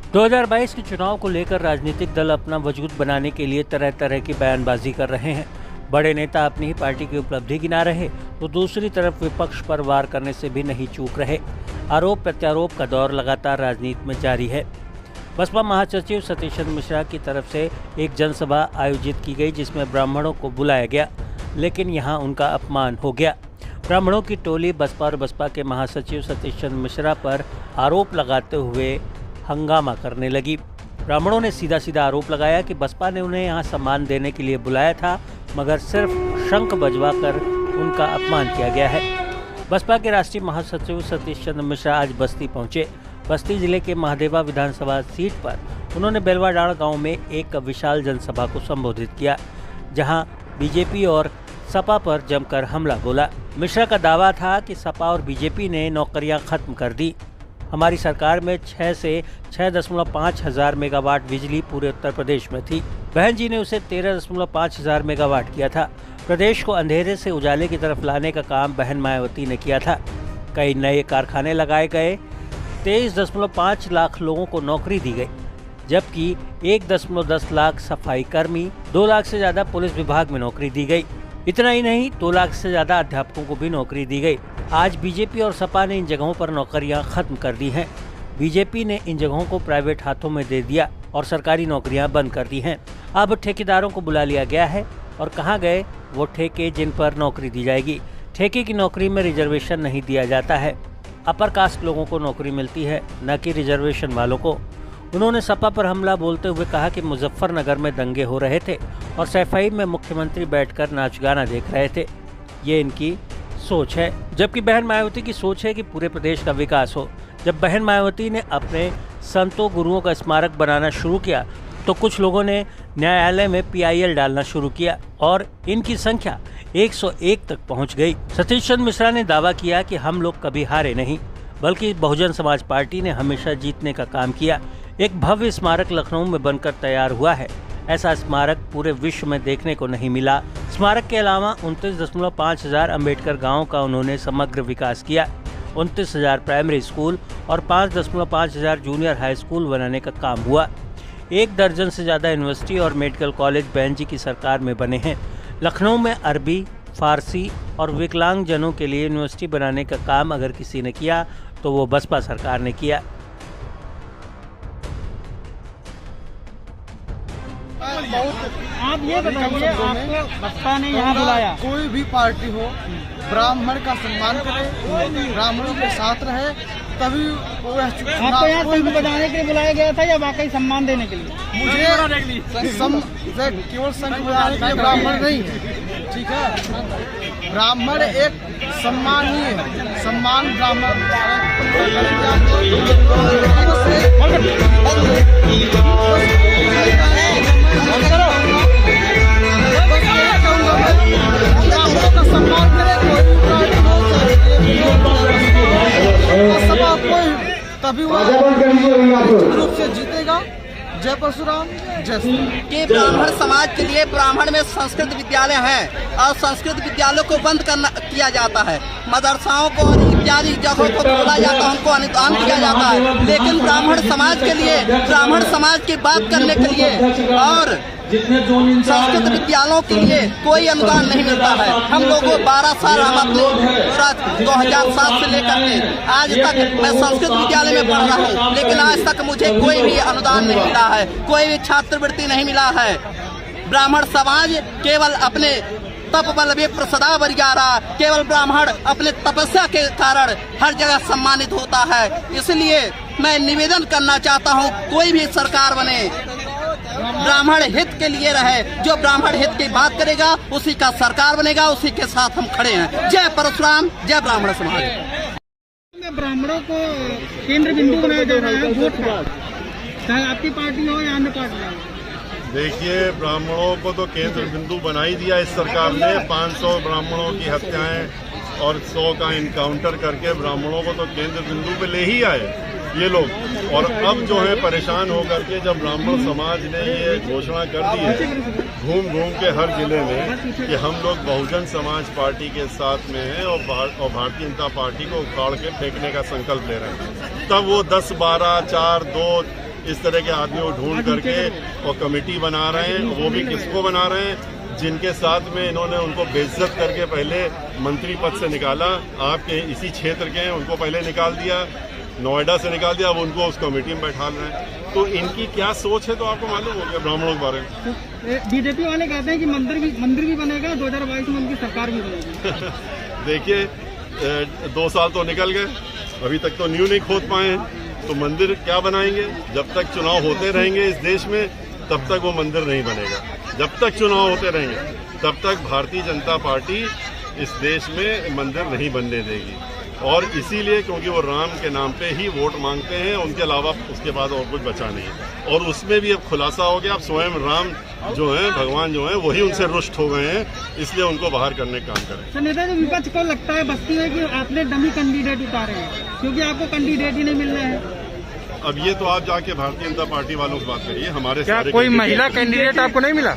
2022 के चुनाव को लेकर राजनीतिक दल अपना वजूद बनाने के लिए तरह तरह की बयानबाजी कर रहे हैं। बड़े नेता अपनी ही पार्टी की उपलब्धि गिना रहे तो दूसरी तरफ विपक्ष पर वार करने से भी नहीं चूक रहे। आरोप प्रत्यारोप का दौर लगातार राजनीति में जारी है। बसपा महासचिव सतीश चंद्र मिश्रा की तरफ से एक जनसभा आयोजित की गई जिसमें ब्राह्मणों को बुलाया गया, लेकिन यहां उनका अपमान हो गया। ब्राह्मणों की टोली बसपा और बसपा के महासचिव सतीश चंद्र मिश्रा पर आरोप लगाते हुए हंगामा करने लगी। ब्राह्मणों ने सीधा सीधा आरोप लगाया कि बसपा ने उन्हें यहां सम्मान देने के लिए बुलाया था, मगर सिर्फ शंख बजवाकर उनका अपमान किया गया है। बसपा के राष्ट्रीय महासचिव सतीश चंद्र मिश्रा आज बस्ती पहुंचे। बस्ती जिले के महादेवा विधानसभा सीट पर उन्होंने बेलवाडाड़ गांव में एक विशाल जनसभा को संबोधित किया, जहां बीजेपी और सपा पर जमकर हमला बोला। मिश्रा का दावा था कि सपा और बीजेपी ने नौकरियां खत्म कर दी। हमारी सरकार में 6 से 6.5 हजार मेगावाट बिजली पूरे उत्तर प्रदेश में थी। बहन जी ने उसे 13.5 हजार मेगावाट किया था। प्रदेश को अंधेरे से उजाले की तरफ लाने का काम बहन मायावती ने किया था। कई नए कारखाने लगाए गए, 23.5 लाख लोगों को नौकरी दी गई, जबकि 1.10 लाख सफाई कर्मी, 2 लाख से ज़्यादा पुलिस विभाग में नौकरी दी गई। इतना ही नहीं, 2 लाख से ज़्यादा अध्यापकों को भी नौकरी दी गई। आज बीजेपी और सपा ने इन जगहों पर नौकरियां खत्म कर दी हैं। बीजेपी ने इन जगहों को प्राइवेट हाथों में दे दिया और सरकारी नौकरियां बंद कर दी हैं। अब ठेकेदारों को बुला लिया गया है और कहाँ गए वो ठेके जिन पर नौकरी दी जाएगी। ठेके की नौकरी में रिजर्वेशन नहीं दिया जाता है। अपर कास्ट लोगों को नौकरी मिलती है, न कि रिजर्वेशन वालों को। उन्होंने सपा पर हमला बोलते हुए कहा कि मुजफ्फरनगर में दंगे हो रहे थे और सैफई में मुख्यमंत्री बैठकर नाच गाना देख रहे थे। ये इनकी सोच है, जबकि बहन मायावती की सोच है कि पूरे प्रदेश का विकास हो। जब बहन मायावती ने अपने संतों गुरुओं का स्मारक बनाना शुरू किया तो कुछ लोगों ने न्यायालय में PIL डालना शुरू किया और इनकी संख्या 101 तक पहुंच गई। सतीश चंद्र मिश्रा ने दावा किया कि हम लोग कभी हारे नहीं, बल्कि बहुजन समाज पार्टी ने हमेशा जीतने का काम किया। एक भव्य स्मारक लखनऊ में बनकर तैयार हुआ है। ऐसा स्मारक पूरे विश्व में देखने को नहीं मिला। स्मारक के अलावा 29.5 हजार अम्बेडकर गाँव का उन्होंने समग्र विकास किया। 29 हजार प्राइमरी स्कूल और 5.5 हजार जूनियर हाई स्कूल बनाने का काम हुआ। 1 दर्जन से ज़्यादा यूनिवर्सिटी और मेडिकल कॉलेज बहन जी की सरकार में बने हैं। लखनऊ में अरबी, फारसी और विकलांग जनों के लिए यूनिवर्सिटी बनाने का काम अगर किसी ने किया तो वो बसपा सरकार ने किया। आप ये बताइए, आपको बसपा ने यहाँ बुलाया, कोई भी पार्टी हो, ब्राह्मण का सम्मान करे, ब्राह्मणों के साथ रहे, तभी वो आपको यहाँ शंख बजाने के लिए बुलाया गया था या वाकई सम्मान देने के लिए? मुझे केवल शंख बजाने के लिए ब्राह्मण नहीं है, ठीक है। ब्राह्मण एक सम्मानीय है, सम्मान ब्राह्मण का सम्मान करे। तभी वो रूप से जीतेगा। जय परशुराम, जय श्री राम। कि ब्राह्मण समाज के लिए ब्राह्मण में संस्कृत विद्यालय हैं और संस्कृत विद्यालयों को बंद किया जाता है, मदरसाओं को और इत्यादि जगहों को खोला जाता है, उनको अनुदान दिया जाता है। लेकिन ब्राह्मण समाज के लिए, ब्राह्मण समाज की बात करने के लिए और संस्कृत विद्यालयों के लिए कोई अनुदान नहीं मिलता है। हम लोगों को 12 साल, हम अपने 2007 से लेकर के आज तक मैं संस्कृत विद्यालय में पढ़ रहा हूँ, लेकिन आज तक मुझे कोई भी अनुदान नहीं मिला है, कोई भी छात्रवृत्ति नहीं मिला है। ब्राह्मण समाज केवल अपने तप बल विप्र सदा बरियारा, केवल ब्राह्मण अपने तपस्या के कारण हर जगह सम्मानित होता है। इसलिए मैं निवेदन करना चाहता हूँ, कोई भी सरकार बने ब्राह्मण हित के लिए रहे। जो ब्राह्मण हित की बात करेगा उसी का सरकार बनेगा, उसी के साथ हम खड़े हैं। जय परशुराम, जय ब्राह्मण समाज। ब्राह्मणों को केंद्र बिंदु बनाया जा रहा है वोट का, चाहे आपकी पार्टी हो या अन्य पार्टी हो। देखिए, ब्राह्मणों को तो केंद्र बिंदु बना ही दिया इस सरकार ने। 500 ब्राह्मणों की हत्याएं और 100 का इनकाउंटर करके ब्राह्मणों को तो केंद्र बिंदु पे ले ही आए ये लोग। और अब जो है परेशान होकर के जब ब्राह्मण समाज ने ये घोषणा कर दी है घूम घूम के हर जिले में कि हम लोग बहुजन समाज पार्टी के साथ में हैं और भारतीय जनता पार्टी को उखाड़ के फेंकने का संकल्प ले रहे हैं, तब वो 10, 12, 4, 2 इस तरह के आदमियों को ढूंढ करके और कमेटी बना रहे हैं। वो भी किसको बना रहे हैं? जिनके साथ में इन्होंने उनको बेइज्जत करके पहले मंत्री पद से निकाला, आपके इसी क्षेत्र के हैं, उनको पहले निकाल दिया, नोएडा से निकाल दिया, अब उनको उस कमेटी में बैठा रहे हैं। तो इनकी क्या सोच है तो आपको मालूम हो गया ब्राह्मणों के बारे में। बीजेपी वाले कहते हैं कि मंदिर भी बनेगा, 2022 में उनकी सरकार भी बनेगी। देखिए 2 साल तो निकल गए, अभी तक तो न्यू नहीं खोद पाए हैं, तो मंदिर क्या बनाएंगे? जब तक चुनाव होते रहेंगे इस देश में तब तक वो मंदिर नहीं बनेगा। जब तक चुनाव होते रहेंगे तब तक भारतीय जनता पार्टी इस देश में मंदिर नहीं बनने देगी। और इसीलिए क्योंकि वो राम के नाम पे ही वोट मांगते हैं, उनके अलावा उसके बाद और कुछ बचा नहीं है। और उसमें भी अब खुलासा हो गया, अब स्वयं राम जो हैं, भगवान जो हैं, वही उनसे रुष्ट हो गए हैं, इसलिए उनको बाहर करने का काम करें। सर नेता जी, विपक्ष को लगता है बस्ती में कि आपने डमी कैंडिडेट उतारे हैं क्योंकि आपको कैंडिडेट ही नहीं मिल रहे हैं। अब ये तो आप जाके भारतीय जनता पार्टी वालों से बात करिए। हमारे क्या कोई महिला कैंडिडेट आपको नहीं मिला?